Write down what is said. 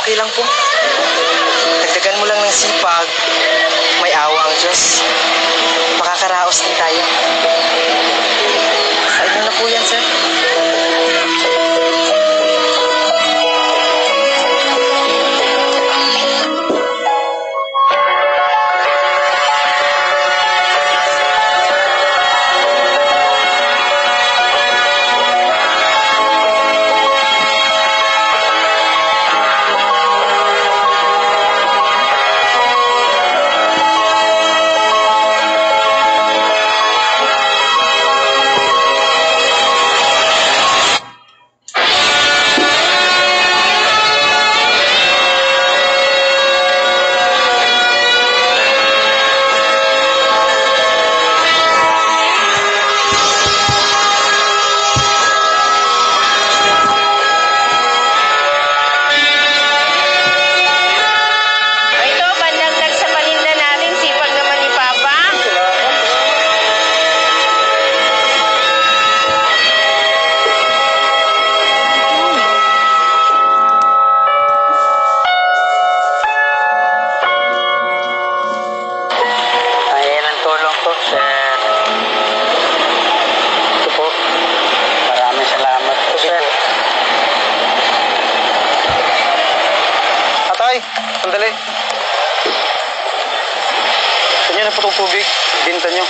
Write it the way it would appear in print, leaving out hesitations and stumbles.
okay lang po. Dagdagan mo lang ng sipag, may awa ang Diyos. Makakaraos din tayo. Sa inyo na po yan, sir. Ito, pandagdag sa paninda natin. Sipag naman ni Papa. Ayan ang tulong ko, sir. Ito po. Maraming salamat po, sir. Atay, sandali. Ganyan na po itong tubig. Binta nyo.